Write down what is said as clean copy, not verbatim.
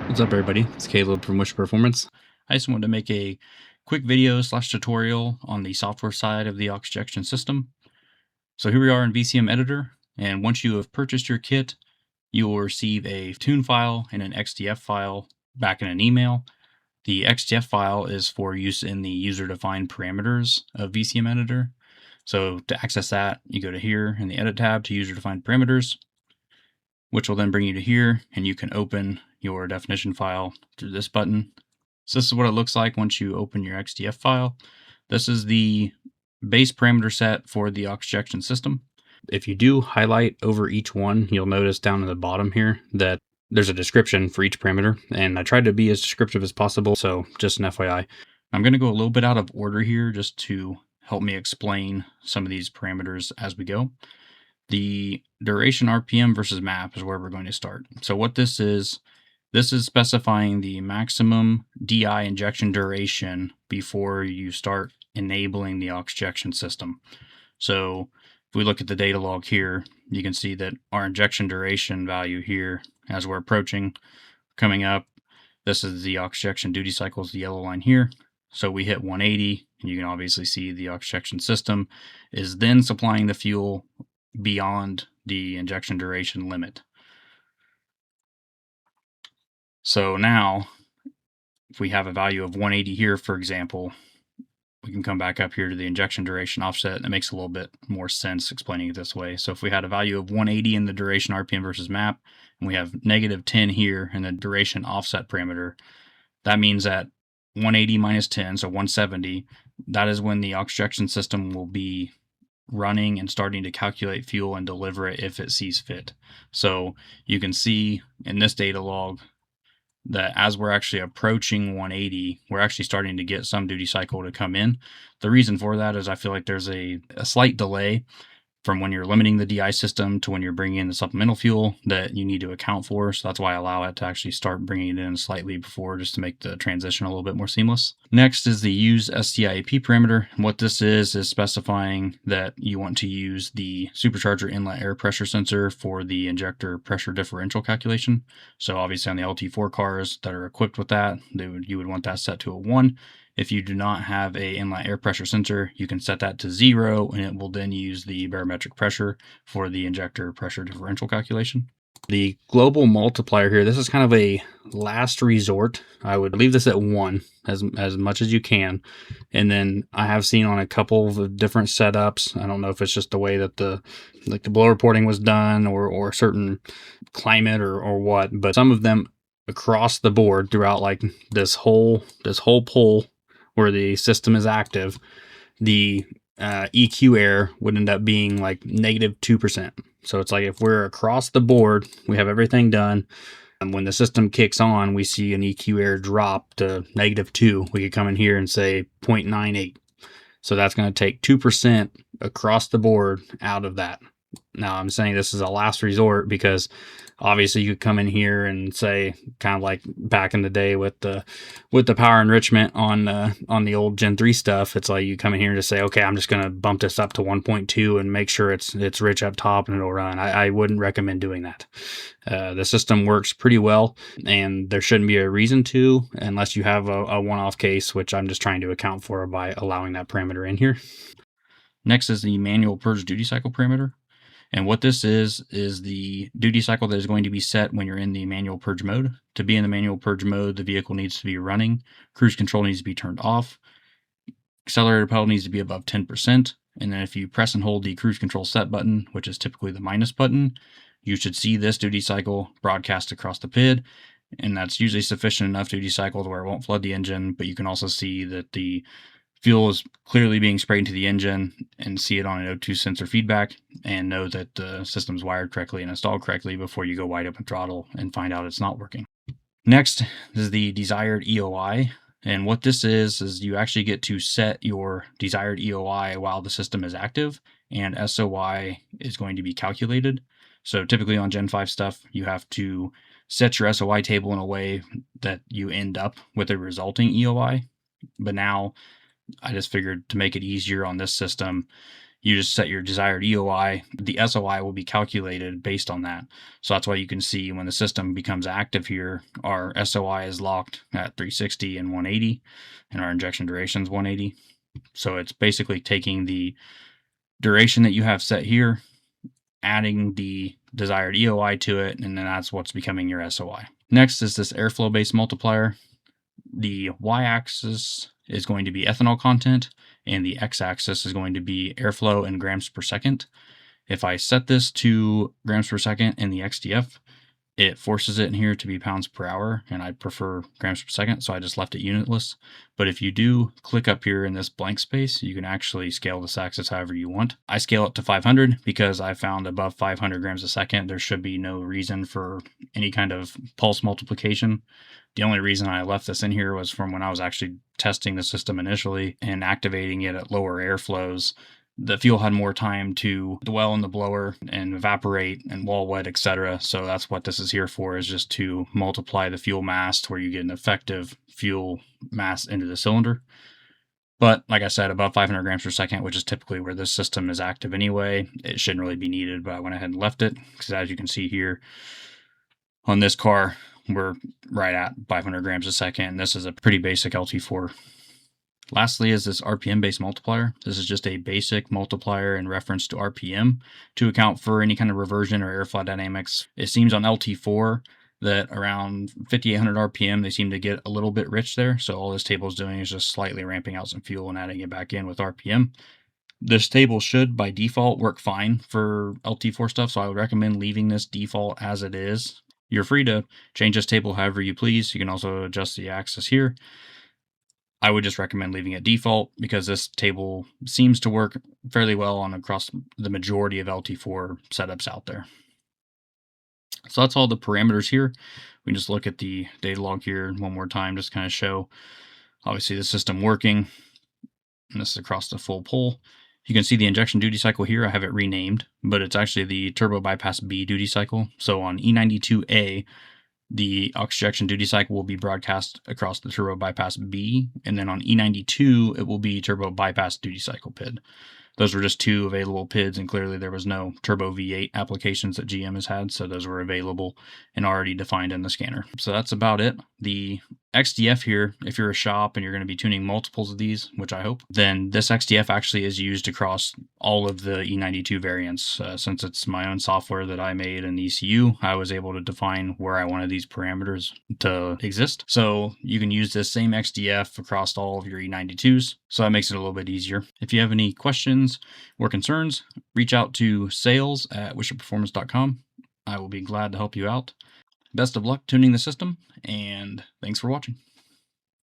What's up, everybody? It's Caleb from Wish Performance. I just wanted to make a quick video / tutorial on the software side of the AuxJection system. So here we are in VCM Editor, and once you have purchased your kit, you will receive a tune file and an XDF file back in an email. The XDF file is for use in the user-defined parameters of VCM Editor. So to access that, you go to here in the Edit tab to user-defined parameters, which will then bring you to here, and you can open your definition file through this button. So this is what it looks like once you open your XDF file. This is the base parameter set for the AuxJection system. If you do highlight over each one, you'll notice down in the bottom here that there's a description for each parameter, and I tried to be as descriptive as possible, so just an FYI. I'm going to go a little bit out of order here just to help me explain some of these parameters as we go. The duration RPM versus map is where we're going to start. So what this is specifying the maximum DI injection duration before you start enabling the AuxJection system. So if we look at the data log here, you can see that our injection duration value here, as we're approaching, coming up, this is the AuxJection duty cycles, the yellow line here. So we hit 180, and you can obviously see the AuxJection system is then supplying the fuel beyond the injection duration limit. So now, if we have a value of 180 here, for example, we can come back up here to the injection duration offset, and it makes a little bit more sense explaining it this way. So if we had a value of 180 in the duration RPM versus map, and we have -10 here in the duration offset parameter, that means that 180 minus 10, so 170, that is when the AuxJection system will be running and starting to calculate fuel and deliver it if it sees fit. So you can see in this data log that as we're actually approaching 180, we're actually starting to get some duty cycle to come in. The reason for that is I feel like there's a slight delay from when you're limiting the DI system to when you're bringing in the supplemental fuel that you need to account for. So that's why I allow it to actually start bringing it in slightly before, just to make the transition a little bit more seamless. Next is the use STIAP parameter. What this is specifying that you want to use the supercharger inlet air pressure sensor for the injector pressure differential calculation. So obviously on the LT4 cars that are equipped with that, you would want that set to a 1. If you do not have a inlet air pressure sensor, you can set that to 0, and it will then use the barometric pressure for the injector pressure differential calculation. The global multiplier here, this is kind of a last resort. I would leave this at 1 as much as you can. And then I have seen on a couple of different setups, I don't know if it's just the way that the blow reporting was done or certain climate or what, but some of them across the board throughout like this whole pull where the system is active, the EQ air would end up being like -2%. So it's like if we're across the board, we have everything done, and when the system kicks on, we see an EQ air drop to -2. We could come in here and say 0.98. So that's going to take 2% across the board out of that. Now I'm saying this is a last resort because obviously you could come in here and say, kind of like back in the day with the power enrichment on the old Gen 3 stuff, it's like you come in here and just say, okay, I'm just going to bump this up to 1.2 and make sure it's rich up top and it'll run. I wouldn't recommend doing that. The system works pretty well, and there shouldn't be a reason to unless you have a one-off case, which I'm just trying to account for by allowing that parameter in here. Next is the manual purge duty cycle parameter. And what this is the duty cycle that is going to be set when you're in the manual purge mode. To be in the manual purge mode, the vehicle needs to be running, cruise control needs to be turned off, accelerator pedal needs to be above 10%, and then if you press and hold the cruise control set button, which is typically the minus button, you should see this duty cycle broadcast across the PID, and that's usually sufficient enough duty cycle to where it won't flood the engine, but you can also see that the fuel is clearly being sprayed into the engine and see it on an O2 sensor feedback and know that the system's wired correctly and installed correctly before you go wide open throttle and find out it's not working. Next is the desired EOI. And what this is you actually get to set your desired EOI while the system is active, and SOI is going to be calculated. So typically on Gen 5 stuff, you have to set your SOI table in a way that you end up with a resulting EOI. But now I just figured to make it easier on this system, You just set your desired EOI. The SOI will be calculated based on that. So that's why you can see when the system becomes active here, our SOI is locked at 360 and 180, and our injection duration is 180. So it's basically taking the duration that you have set here, adding the desired EOI to it, and then that's what's becoming your SOI. Next is this airflow-based multiplier. The y-axis is going to be ethanol content, and the x-axis is going to be airflow in grams per second. If I set this to grams per second in the XDF, it forces it in here to be pounds per hour, and I prefer grams per second, so I just left it unitless. But if you do click up here in this blank space, you can actually scale this axis however you want. I scale it to 500 because I found above 500 grams a second, there should be no reason for any kind of pulse multiplication. The only reason I left this in here was from when I was actually testing the system initially and activating it at lower airflows. The fuel had more time to dwell in the blower and evaporate and wall wet, etc. So that's what this is here for, is just to multiply the fuel mass to where you get an effective fuel mass into the cylinder. But like I said, above 500 grams per second, which is typically where this system is active anyway, it shouldn't really be needed, but I went ahead and left it because as you can see here on this car, we're right at 500 grams a second. This is a pretty basic LT4. Lastly is this RPM-based multiplier. This is just a basic multiplier in reference to RPM to account for any kind of reversion or airflow dynamics. It seems on LT4 that around 5,800 RPM, they seem to get a little bit rich there. So all this table is doing is just slightly ramping out some fuel and adding it back in with RPM. This table should, by default, work fine for LT4 stuff, so I would recommend leaving this default as it is. You're free to change this table however you please. You can also adjust the axis here. I would just recommend leaving it default because this table seems to work fairly well on across the majority of LT4 setups out there. So that's all the parameters here. We can just look at the data log here one more time, just kind of show obviously the system working. And this is across the full pull. You can see the injection duty cycle here. I have it renamed, but it's actually the turbo bypass B duty cycle. So on E92A, the AuxJection duty cycle will be broadcast across the turbo bypass B, and then on E92, it will be turbo bypass duty cycle PID. Those were just two available PIDs, and clearly there was no turbo V8 applications that GM has had, so those were available and already defined in the scanner. So that's about it. The XDF here, if you're a shop and you're going to be tuning multiples of these, which I hope, then this XDF actually is used across all of the E92 variants. Since it's my own software that I made in ECU, I was able to define where I wanted these parameters to exist. So you can use this same XDF across all of your E92s, so that makes it a little bit easier. If you have any questions or concerns, reach out to sales@wisherperformance.com. I will be glad to help you out. Best of luck tuning the system, and thanks for watching.